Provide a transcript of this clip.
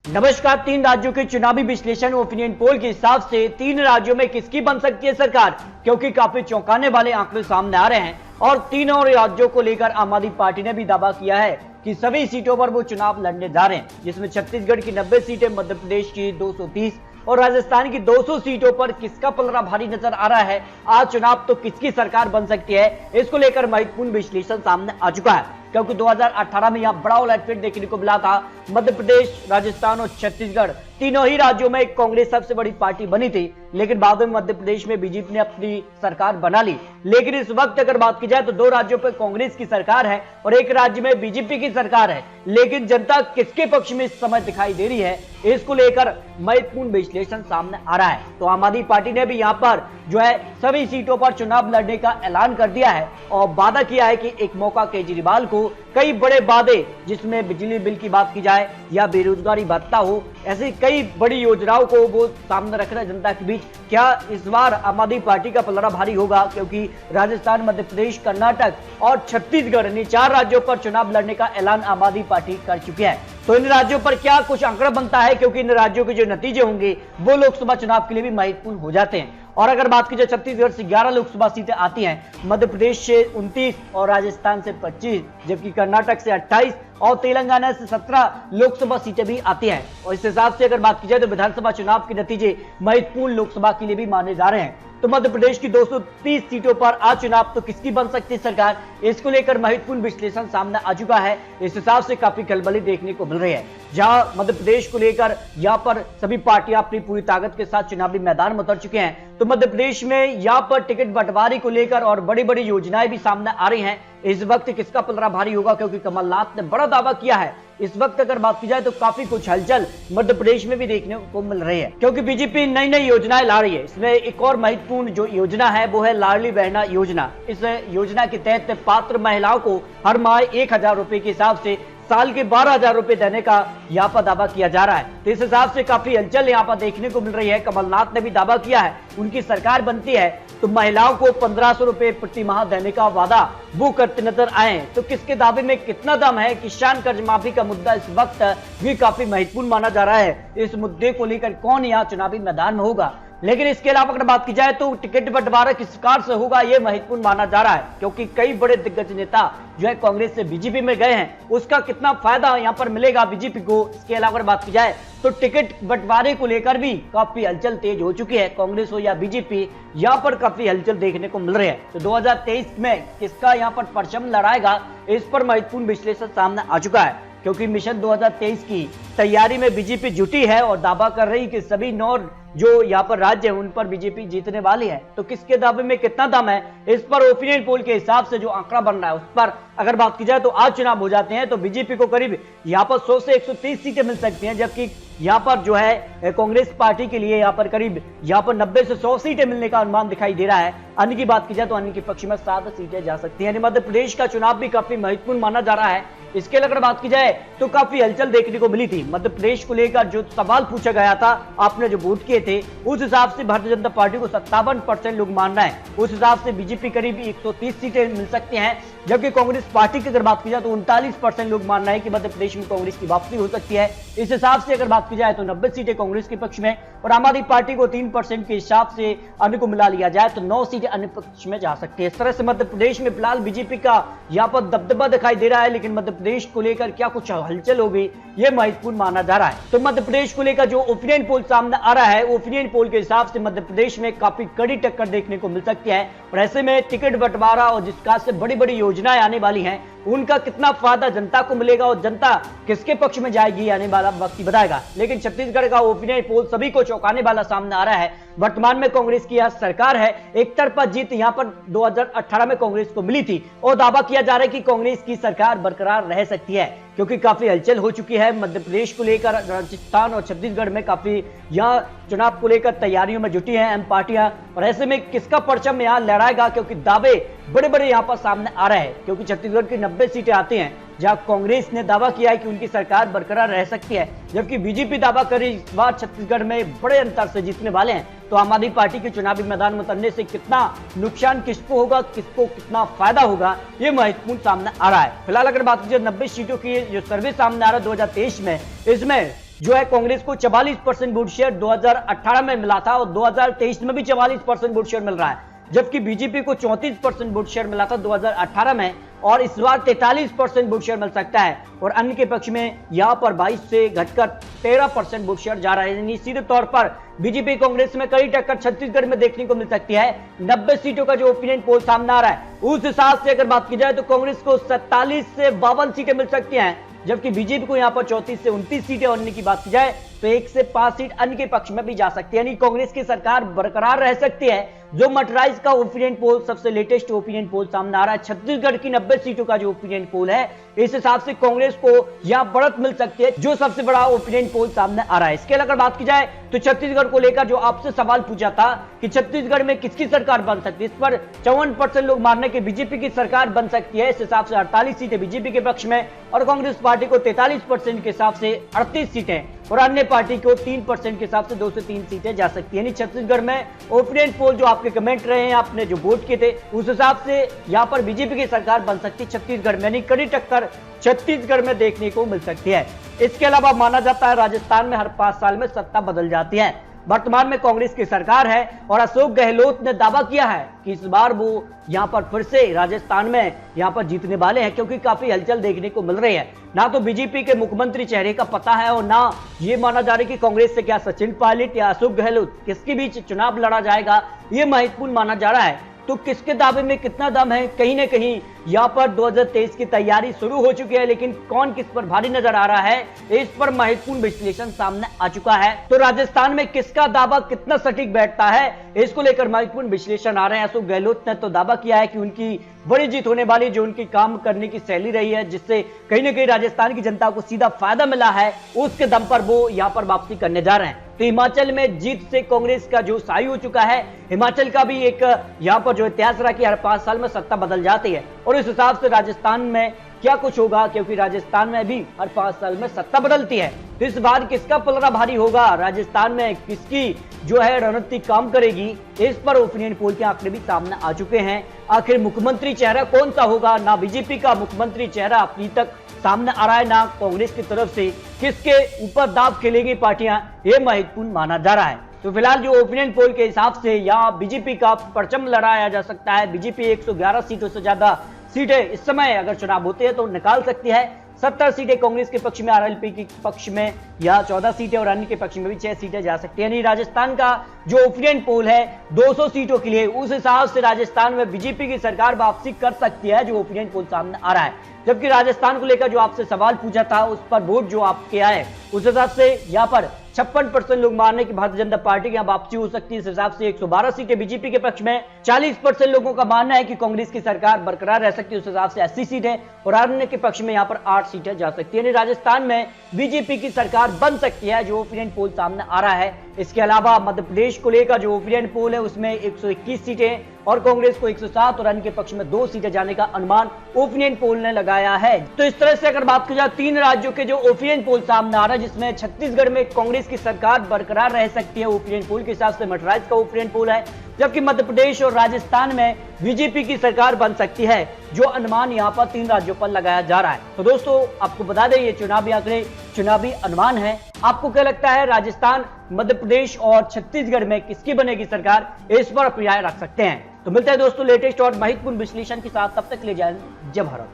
नमस्कार। 3 राज्यों के चुनावी विश्लेषण ओपिनियन पोल के हिसाब से 3 राज्यों में किसकी बन सकती है सरकार, क्योंकि काफी चौंकाने वाले आंकड़े सामने आ रहे हैं और तीनों राज्यों को लेकर आम आदमी पार्टी ने भी दावा किया है कि सभी सीटों पर वो चुनाव लड़ने जा रहे हैं, जिसमें छत्तीसगढ़ की 90 सीटें, मध्य प्रदेश की 230 और राजस्थान की 200 सीटों पर किसका पलड़ा भारी नजर आ रहा है। आज चुनाव तो किसकी सरकार बन सकती है, इसको लेकर महत्वपूर्ण विश्लेषण सामने आ चुका है, क्योंकि 2018 में यहां बड़ा उलटफेर देखने को मिला था। मध्य प्रदेश, राजस्थान और छत्तीसगढ़ तीनों ही राज्यों में कांग्रेस सबसे बड़ी पार्टी बनी थी, लेकिन बाद में मध्य प्रदेश में बीजेपी ने अपनी सरकार बना ली। लेकिन इस वक्त अगर बात की जाए तो 2 राज्यों पर कांग्रेस की सरकार है और 1 राज्य में बीजेपी की सरकार है, लेकिन जनता किसके पक्ष में इस समय दिखाई दे रही है, इसको लेकर महत्वपूर्ण विश्लेषण सामने आ रहा है। तो आम आदमी पार्टी ने भी यहाँ पर जो है सभी सीटों पर चुनाव लड़ने का ऐलान कर दिया है और वादा किया है कि एक मौका केजरीवाल को कई बड़े वादे, जिसमें बिजली बिल की बात की जाए या बेरोजगारी भत्ता हो, ऐसी कई बड़ी योजनाओं को वो सामने रख रहे हैं जनता के बीच। क्या इस बार आम आदमी पार्टी का पलड़ा भारी होगा, क्योंकि राजस्थान, मध्य प्रदेश, कर्नाटक और छत्तीसगढ़ इन 4 राज्यों पर चुनाव लड़ने का ऐलान आम आदमी पार्टी कर चुकी है। तो इन राज्यों पर क्या कुछ आंकड़ा बनता है, क्योंकि इन राज्यों के जो नतीजे होंगे वो लोकसभा चुनाव के लिए भी महत्वपूर्ण हो जाते हैं। और अगर बात की जाए छत्तीसगढ़ से 11 लोकसभा सीटें आती हैं, मध्य प्रदेश से 29 और राजस्थान से 25, जबकि कर्नाटक से 28 और तेलंगाना से 17 लोकसभा सीटें भी आती हैं। और इस हिसाब से अगर बात की जाए तो विधानसभा चुनाव के नतीजे महत्वपूर्ण लोकसभा के लिए भी माने जा रहे हैं। तो मध्य प्रदेश की 230 सीटों पर आज चुनाव तो किसकी बन सकती है सरकार, इसको लेकर महत्वपूर्ण विश्लेषण सामने आ चुका है। इस हिसाब से काफी खलबली देखने को मिल रही है, जहां मध्य प्रदेश को लेकर यहां पर सभी पार्टियां अपनी पूरी ताकत के साथ चुनावी मैदान में उतर चुके हैं। तो मध्य प्रदेश में यहां पर टिकट बंटवारे को लेकर और बड़ी बड़ी योजनाएं भी सामने आ रही हैं। इस वक्त किसका पलड़ा भारी होगा, क्योंकि कमलनाथ ने बड़ा दावा किया है। इस वक्त अगर बात की जाए तो काफी कुछ हलचल मध्य प्रदेश में भी देखने को मिल रही है, क्योंकि बीजेपी नई नई योजनाएं ला रही है। इसमें एक और महत्वपूर्ण जो योजना है वो है लाडली बहना योजना। इस योजना के तहत पात्र महिलाओं को हर माह 1000 रुपए के हिसाब से साल के 12,000 रुपए देने का यहाँ पर दावा किया जा रहा है। तो इस हिसाब से काफी हलचल यहाँ पर देखने को मिल रही है। कमलनाथ ने भी दावा किया है, उनकी सरकार बनती है तो महिलाओं को 1500 रुपए प्रति माह देने का वादा वो करते नजर आए। तो किसके दावे में कितना दम है। किसान कर्ज माफी का मुद्दा इस वक्त भी काफी महत्वपूर्ण माना जा रहा है। इस मुद्दे को लेकर कौन यहाँ चुनावी मैदान में होगा, लेकिन इसके अलावा अगर बात की जाए तो टिकट बंटवारा किस प्रकार से होगा ये महत्वपूर्ण माना जा रहा है, क्योंकि कई बड़े दिग्गज नेता जो है कांग्रेस से बीजेपी में गए हैं, उसका कितना फायदा यहां पर मिलेगा बीजेपी को। इसके अलावा अगर बात की जाए तो टिकट बंटवारे को लेकर भी काफी हलचल तेज हो चुकी है। कांग्रेस हो या बीजेपी, यहां पर काफी हलचल देखने को मिल रही है। तो 2023 में किसका यहां पर परचम लहराएगा, इस पर महत्वपूर्ण विश्लेषण सामने आ चुका है, क्योंकि मिशन 2023 की तैयारी में बीजेपी जुटी है और दावा कर रही कि सभी 9 जो यहाँ पर राज्य है उन पर बीजेपी जीतने वाली है। तो किसके दावे में कितना दम है, इस पर ओपिनियन पोल के हिसाब से जो आंकड़ा बन रहा है उस पर अगर बात की जाए तो आज चुनाव हो जाते हैं तो बीजेपी को करीब यहाँ पर 100 से 130 सीटें मिल सकती हैं, जबकि यहाँ पर जो है कांग्रेस पार्टी के लिए यहाँ पर करीब यहाँ पर 90 से 100 सीटें मिलने का अनुमान दिखाई दे रहा है। अन्य की बात की जाए तो अन्य के पक्ष में 7 सीटें जा सकती हैं। मध्य प्रदेश का चुनाव भी काफी महत्वपूर्ण माना जा रहा है। इसके अगर बात की जाए तो काफी हलचल देखने को मिली थी। मध्य प्रदेश को लेकर जो सवाल पूछा गया था, आपने जो वोट किए थे, उस हिसाब से भारतीय जनता पार्टी को 57% लोग मान रहे हैं। उस हिसाब से बीजेपी करीब 130 सीटें मिल सकती हैं, जबकि कांग्रेस पार्टी की अगर बात की जाए तो 39% लोग मान रहे हैं कि मध्य प्रदेश में कांग्रेस की वापसी हो सकती है। इस हिसाब से अगर बात की जाए तो 90 सीटें कांग्रेस के पक्ष में और आम आदमी पार्टी को 3% के हिसाब से अन्य को मिला लिया जाए तो 9 सीटें अन्य पक्ष में जा सकती है। इस तरह से मध्य प्रदेश में फिलहाल बीजेपी का यहाँ पर दबदबा दिखाई दे रहा है, लेकिन मध्य प्रदेश को लेकर क्या कुछ हलचल होगी ये महत्वपूर्ण माना जा रहा है। तो मध्य प्रदेश को लेकर जो ओपिनियन पोल सामने आ रहा है, ओपिनियन पोल के हिसाब से मध्य प्रदेश में काफी कड़ी टक्कर देखने को मिल सकती है और ऐसे में टिकट बंटवारा और जिस खास से बड़ी बड़ी योजनाएं आने वाली हैं उनका कितना फायदा जनता को मिलेगा और जनता किसके पक्ष में जाएगी आने वाला वक्त ही बताएगा। लेकिन छत्तीसगढ़ का ओपिनियन पोल सभी को चौंकाने वाला सामने आ रहा है। वर्तमान में कांग्रेस की यह सरकार है, एक तरफा जीत यहां पर 2018 में कांग्रेस को मिली थी और दावा किया जा रहा है कि कांग्रेस की सरकार बरकरार रह सकती है, क्योंकि काफी हलचल हो चुकी है मध्य प्रदेश को लेकर। राजस्थान और छत्तीसगढ़ में काफी यहां चुनाव को लेकर तैयारियों में जुटी हैं अहम पार्टियां और ऐसे में किसका परचम यहां लहराएगा, क्योंकि दावे बड़े बड़े यहां पर सामने आ रहे हैं। क्योंकि छत्तीसगढ़ की 90 सीटें आती हैं जहां कांग्रेस ने दावा किया है कि उनकी सरकार बरकरार रह सकती है, जबकि बीजेपी दावा कर रही इस बार छत्तीसगढ़ में बड़े अंतर से जीतने वाले हैं। तो आम आदमी पार्टी के चुनावी मैदान में उतरने से कितना नुकसान किसको होगा, किसको कितना फायदा होगा, ये महत्वपूर्ण सामने आ रहा है। फिलहाल अगर बात कीजिए 90 सीटों की जो सर्वे सामने आ रहा है 2023 में, इसमें जो है कांग्रेस को 44% वोट शेयर 2018 में मिला था और 2023 में भी 44% वोट शेयर मिल रहा है, जबकि बीजेपी को 34% वोट शेयर मिला था 2018 में और इस बार 43% वोट शेयर मिल सकता है। और अन्य के पक्ष में यहां पर 22 से घटकर 13% वोट शेयर जा रहा है। यानी सीधे तौर पर बीजेपी कांग्रेस में कड़ी टक्कर छत्तीसगढ़ में देखने को मिल सकती है। 90 सीटों का जो ओपिनियन पोल सामने आ रहा है उस हिसाब से अगर बात की जाए तो कांग्रेस को 47 से 52 सीटें मिल सकती हैं, जबकि बीजेपी को यहां पर 34 से 29 सीटें। और अन्य की बात की जाए तो 1 से 5 सीट अन्य के पक्ष में भी जा सकती है, यानी कांग्रेस की सरकार बरकरार रह सकती है। जो मटराइज का ओपिनियन पोल, सबसे लेटेस्ट ओपिनियन पोल सामने आ रहा है, छत्तीसगढ़ की 90 सीटों का जो ओपिनियन पोल है, इस हिसाब से कांग्रेस को यहां बढ़त मिल सकती है, जो सबसे बड़ा ओपिनियन पोल सामने आ रहा है। इसके अलावा बात की जाए तो छत्तीसगढ़ को लेकर जो आपसे सवाल पूछा था कि छत्तीसगढ़ में किसकी सरकार बन सकती है, इस पर 54% लोग मान रहे कि बीजेपी की सरकार बन सकती है। इस हिसाब से 48 सीटें बीजेपी के पक्ष में और कांग्रेस पार्टी को 43% के हिसाब से 38 सीटें और अन्य पार्टी को 3% के हिसाब से 2 से 3 सीटें जा सकती है। यानी छत्तीसगढ़ में ओपिनियन पोल जो आपके कमेंट रहे हैं, आपने जो वोट किए थे, उस हिसाब से यहां पर बीजेपी की सरकार बन सकती है छत्तीसगढ़ में, यानी कड़ी टक्कर छत्तीसगढ़ में देखने को मिल सकती है। इसके अलावा माना जाता है राजस्थान में हर 5 साल में सत्ता बदल जाती है। वर्तमान में कांग्रेस की सरकार है और अशोक गहलोत ने दावा किया है कि इस बार वो यहां पर फिर से राजस्थान में यहां पर जीतने वाले हैं, क्योंकि काफी हलचल देखने को मिल रही है। ना तो बीजेपी के मुख्यमंत्री चेहरे का पता है और ना ये माना जा रहा है कि कांग्रेस से क्या सचिन पायलट या अशोक गहलोत किसके बीच चुनाव लड़ा जाएगा, ये महत्वपूर्ण माना जा रहा है। तो किसके दावे में कितना दम है, कहीं ना कहीं यहाँ पर 2023 की तैयारी शुरू हो चुकी है, लेकिन कौन किस पर भारी नजर आ रहा है, इस पर महत्वपूर्ण विश्लेषण सामने आ चुका है। तो राजस्थान में किसका दावा कितना सटीक बैठता है, इसको लेकर महत्वपूर्ण विश्लेषण आ रहे हैं। अशोक गहलोत ने तो दावा किया है कि उनकी बड़ी जीत होने वाली, जो उनकी काम करने की शैली रही है, जिससे कहीं ना कहीं राजस्थान की जनता को सीधा फायदा मिला है, उसके दम पर वो यहाँ पर वापसी करने जा रहे हैं। तो हिमाचल में जीत से कांग्रेस का जो साई हो चुका है, हिमाचल का भी एक यहाँ पर जो इतिहास रहा कि हर 5 साल में सत्ता बदल जाती है और इस हिसाब से राजस्थान में क्या कुछ होगा, क्योंकि राजस्थान में भी हर 5 साल में सत्ता बदलती है। तो इस बार किसका पलड़ा भारी होगा, राजस्थान में किसकी जो है रणनीति काम करेगी, इस पर ओपिनियन पोल के आंकड़े भी सामने आ चुके हैं। आखिर मुख्यमंत्री चेहरा कौन सा होगा, ना बीजेपी का मुख्यमंत्री चेहरा अभी तक सामने आ रहा है, ना कांग्रेस की तरफ से किसके ऊपर दाव खेलेंगी पार्टियां, ये महत्वपूर्ण माना जा रहा है। तो फिलहाल जो ओपिनियन पोल के हिसाब से यहाँ बीजेपी का परचम लहराया जा सकता है। बीजेपी 111 सीटों से ज्यादा सीटें इस समय अगर चुनाव होते हैं तो निकाल सकती है। 70 सीटें कांग्रेस के पक्ष में, आरएलपी के पक्ष में या 14 सीटें और अन्य के पक्ष में भी 6 सीटें जा सकती है। यानी राजस्थान का जो ओपिनियन पोल है 200 सीटों के लिए, उस हिसाब से राजस्थान में बीजेपी की सरकार वापसी कर सकती है, जो ओपिनियन पोल सामने आ रहा है। जबकि राजस्थान को लेकर जो आपसे सवाल पूछा था, उस पर वोट जो आपके आए, उस हिसाब से यहाँ पर 56% लोग मान रहे कि भारतीय जनता पार्टी की यहाँ वापसी हो सकती है। इस हिसाब से 112 सीटें बीजेपी के पक्ष में, 40% लोगों का मानना है कि कांग्रेस की सरकार बरकरार रह सकती है, उस हिसाब से 80 सीटें और अन्य के पक्ष में यहाँ पर 8 सीटें जा सकती है। यानी राजस्थान में बीजेपी की सरकार बन सकती है, जो ओपिनियन पोल सामने आ रहा है। इसके अलावा मध्य प्रदेश को लेकर जो ओपिनियन पोल है उसमें 121 सीटें और कांग्रेस को 107 और अन्य के पक्ष में 2 सीटें जाने का अनुमान ओपिनियन पोल ने लगाया है। तो इस तरह से अगर बात की जाए 3 राज्यों के जो ओपिनियन पोल सामने आ रहा है, जिसमें छत्तीसगढ़ में कांग्रेस की सरकार बरकरार रह सकती है ओपिनियन पोल के हिसाब से, मटराइज का ओपिनियन पोल है, जबकि मध्य प्रदेश और राजस्थान में बीजेपी की सरकार बन सकती है, जो अनुमान यहाँ पर 3 राज्यों पर लगाया जा रहा है। तो दोस्तों आपको बता दें ये चुनावी आंकड़े, चुनावी अनुमान है। आपको क्या लगता है राजस्थान, मध्य प्रदेश और छत्तीसगढ़ में किसकी बनेगी सरकार, इस पर अपनी राय रख सकते हैं। तो मिलते हैं दोस्तों लेटेस्ट और महत्वपूर्ण विश्लेषण के साथ, तब तक ले जाए जय भारत।